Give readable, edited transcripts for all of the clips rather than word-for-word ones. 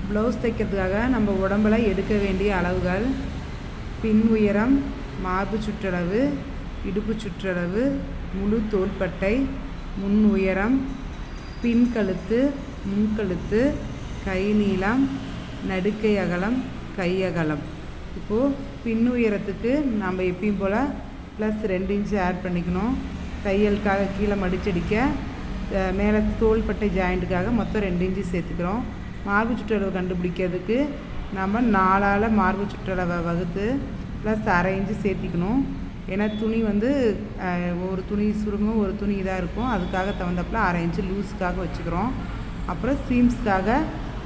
Blouse தைக்கிறதுக்காக நம்ம உடம்பில் எடுக்க வேண்டிய அளவுகள்: பின் உயரம், மார்பு சுற்றளவு, இடுப்பு சுற்றளவு, முழு தோள்பட்டை, முன் உயரம், பின் கழுத்து, முன்கழுத்து, கை நீளம், நடுக்கை அகலம், கை அகலம். இப்போது பின் உயரத்துக்கு நம்ம எப்பயும் போல் +2 இன்ச்சு ஆட் பண்ணிக்கணும். தையலுக்காக கீழே மடிச்சடிக்க மேலே தோள்பட்டை ஜாயிண்ட்டுக்காக மொத்தம் 2 இன்ச்சு சேர்த்துக்கிறோம். மார்பு சுற்றளவு கண்டுபிடிக்கிறதுக்கு நம்ம 4ஆல் மார்பு சுற்றளவை வகுத்து +1/2 இன்ச்சு சேர்த்திக்கணும். ஏன்னா துணி ஒரு துணி சுருங்கும், ஒரு துணி இதாக இருக்கும். அதுக்காக தகுந்தப்பில் 1/2 இன்ச்சு லூஸுக்காக வச்சுக்கிறோம். அப்புறம் சீம்ஸ்க்காக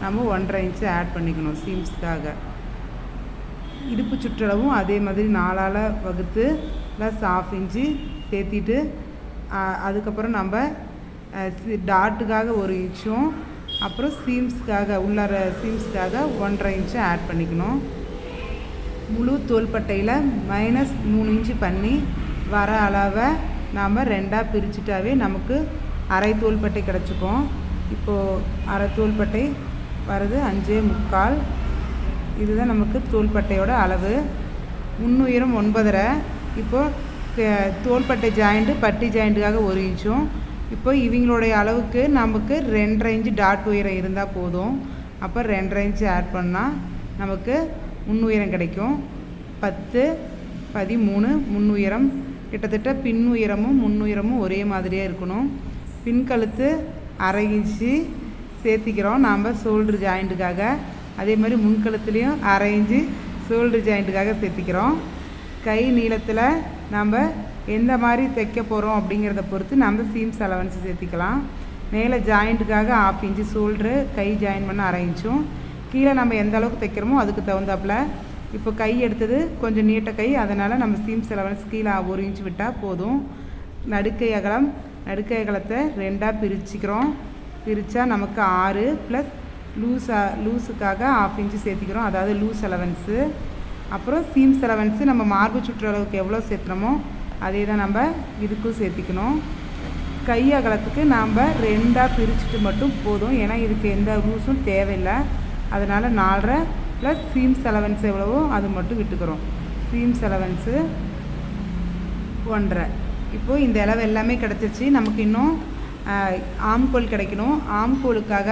நம்ம 1/2 இன்ச்சு ஆட் பண்ணிக்கணும். சீம்ஸ்க்காக இடுப்பு சுற்றளவும் அதே மாதிரி 4ஆல் வகுத்து +1/2 இன்ச்சு சேர்த்திட்டு அதுக்கப்புறம் நம்ம டாட்டுக்காக 1 இன்ச்சும் அப்புறம் சீம்ஸ்க்காக உள்ளார சீம்ஸ்க்காக 1/2 இன்ச்சு ஆட் பண்ணிக்கணும். முழு தோள்பட்டையில் -3 இன்ச்சு பண்ணி வர அளவை நாம் 2ஆக பிரிச்சுட்டாவே நமக்கு அரை தோள்பட்டை கிடச்சிக்கும். இப்போது அரை தோள்பட்டை வருது 5.25. இதுதான் நமக்கு தோள்பட்டையோட அளவு. முன்னுயரம் 9.5. இப்போது தோள்பட்டை ஜாயிண்ட்டு பட்டி ஜாயிண்ட்டுக்காக 1 இன்ச்சும். இப்போ இவங்களுடைய அளவுக்கு நமக்கு 2.5 இன்ச்சு டாட் உயரம் இருந்தால் போதும். அப்போ 2.5 இன்ச்சு ஆட் பண்ணால் நமக்கு முன்னுயரம் கிடைக்கும். 10, 13 முன்னுயரம். கிட்டத்தட்ட பின் உயரமும் முன்னுயரமும் ஒரே மாதிரியே இருக்கணும். பின் கழுத்து 1/2 இன்ச்சு சேர்த்திக்கிறோம் நாம் ஷோல்ட்ரு ஜாயிண்ட்டுக்காக. அதே மாதிரி முன்கழுத்துலேயும் 1/2 இன்ச்சு ஷோல்ட்ரு ஜாயிண்ட்டுக்காக சேர்த்திக்கிறோம். கை நீளத்தில் நம்ம எந்த மாதிரி தைக்க போகிறோம் அப்படிங்கிறத பொறுத்து நம்ம சீம்ஸ் அலவன்ஸ் சேர்த்திக்கலாம். மேலே ஜாயிண்ட்டுக்காக 1/2 இன்ச்சு ஷோல்ட்ரு, கை ஜாயின் பண்ண 1/2 இன்ச்சும். கீழே நம்ம எந்த அளவுக்கு தைக்கிறோமோ அதுக்கு தகுந்தாப்பில். இப்போ கை எடுத்தது கொஞ்சம் நீட்ட கை, அதனால் நம்ம சீம்ஸ் அலவன்ஸ் கீழே 1 இன்ச்சு விட்டால் போதும். நடுக்கை அகலம், நடுக்கை அகலத்தை 2ஆக பிரிச்சுக்கிறோம். பிரித்தா நமக்கு 6 ப்ளஸ் லூஸுக்காக 1/2 இன்ச்சு சேர்த்திக்கிறோம், அதாவது லூஸ் அலவன்ஸு. அப்புறம் சீம்ஸ் அலவன்ஸு நம்ம மார்பு சுற்றளவுக்கு எவ்வளோ சேர்த்துறோமோ அதே தான் நம்ம இதுக்கும் சேர்த்திக்கணும். கை அகலத்துக்கு நாம் 2ஆக பிரிச்சுட்டு மட்டும் போதும், ஏன்னா இதுக்கு எந்த லூஸும் தேவையில்லை. அதனால் 4.5 ப்ளஸ் சீம்ஸ் அலவன்ஸ் எவ்வளவோ அது மட்டும் விட்டுக்கிறோம். Seems allowance 1.5. இப்போது இந்த அளவு எல்லாமே கிடச்சிருச்சு. நமக்கு இன்னும் ஆம்கோல் கிடைக்கணும். ஆம்கோலுக்காக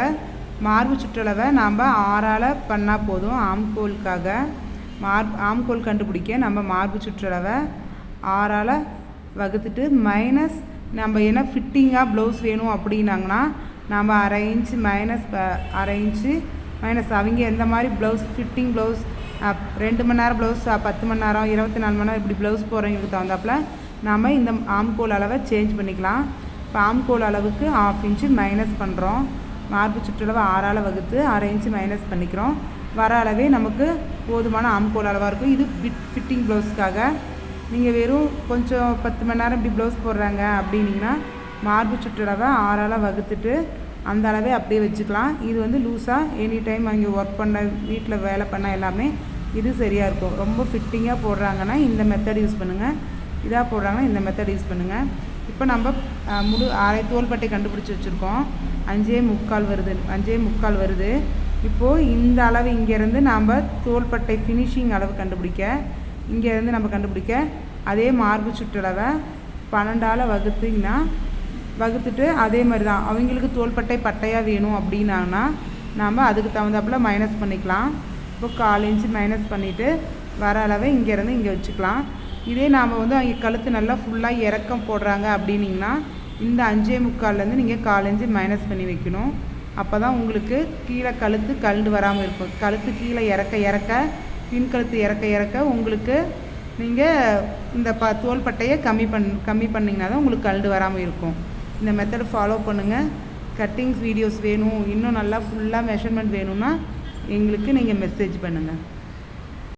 மார்பு சுற்றளவை நாம் 6ஆல் பண்ணால் போதும். ஆம்கோலுக்காக ஆம்கோல் கண்டுபிடிக்க நம்ம மார்பு சுற்றளவை 6ஆல் வகுத்துட்டு மைனஸ் நம்ம என்ன ஃபிட்டிங்காக ப்ளவுஸ் வேணும் அப்படின்னாங்கன்னா நம்ம 1/2 இன்ச்சு -1/2 இன்ச்சு மைனஸ் அவங்க எந்த மாதிரி ப்ளவுஸ் ஃபிட்டிங் ப்ளவுஸ் 2 மணி நேரம் ப்ளவுஸ் 10 மணி நேரம் 24 மணி நேரம் இப்படி ப்ளவுஸ் போகிறவங்களுக்கு தகுந்தாப்பில் நாம் இந்த ஆம்கோல் அளவை சேஞ்ச் பண்ணிக்கலாம். இப்போ ஆம்கோல் அளவுக்கு 1/2 இன்ச்சு மைனஸ் பண்ணுறோம். மார்பு சுற்றளவு 6ஆல் வகுத்து 1/2 இன்ச்சு மைனஸ் பண்ணிக்கிறோம். வர அளவே நமக்கு போதுமான ஆம்கோல் அளவாக இருக்கும். இது ஃபிட்டிங் ப்ளவுஸ்க்காக. நீங்கள் வெறும் கொஞ்சம் 10 மணி நேரம் இப்படி ப்ளவுஸ் போடுறாங்க அப்படின்னிங்கன்னா மார்பு சுற்றளவை 6ஆல் வகுத்துட்டு அந்த அளவே அப்படியே வச்சுக்கலாம். இது லூஸாக எனி டைம் அங்கே ஒர்க் பண்ண வீட்டில் வேலை பண்ண எல்லாமே இது சரியாக இருக்கும். ரொம்ப ஃபிட்டிங்காக போடுறாங்கன்னா இந்த மெத்தட் யூஸ் பண்ணுங்கள், இதாக போடுறாங்கன்னா இந்த மெத்தட் யூஸ் பண்ணுங்கள். இப்போ நம்ம முழு அரை தோள்பட்டை கண்டுபிடிச்சி வச்சுருக்கோம். 5.25 வருது. இப்போது இந்த அளவு இங்கேருந்து நாம் தோள்பட்டை ஃபினிஷிங் அளவு கண்டுபிடிக்க, இங்கேருந்து நம்ம கண்டுபிடிக்க அதே மார்பு சுற்றளவை 12ஆல் வகுத்துட்டு அதே மாதிரி தான் அவங்களுக்கு தோள்பட்டை பட்டையாக வேணும் அப்படின்னாங்கன்னா நாம் அதுக்கு தகுந்தாப்பில் மைனஸ் பண்ணிக்கலாம். இப்போ 1/4 இன்ச்சு மைனஸ் பண்ணிவிட்டு வர அளவை இங்கேருந்து இங்கே வச்சுக்கலாம். இதே நாம் அவங்க கழுத்து நல்லா ஃபுல்லாக இறக்கம் போடுறாங்க அப்படின்னிங்கன்னா இந்த 5.25லேருந்து நீங்கள் 1/4 இன்ச்சு மைனஸ் பண்ணி வைக்கணும். அப்போ தான் உங்களுக்கு கீழே கழுத்து கழண்டு வராமல் இருக்கும். கழுத்து கீழே இறக்க பின் கழுத்து இறக்க உங்களுக்கு நீங்கள் இந்த தோள்பட்டையை கம்மி பண்ணிங்கன்னா தான் உங்களுக்கு கழண்டு வராமல் இருக்கும். இந்த மெத்தட் ஃபாலோ பண்ணுங்கள். கட்டிங்ஸ் வீடியோஸ் வேணும், இன்னும் நல்லா ஃபுல்லாக மெஷர்மெண்ட் வேணும்னா எங்களுக்கு நீங்கள் மெசேஜ் பண்ணுங்கள்.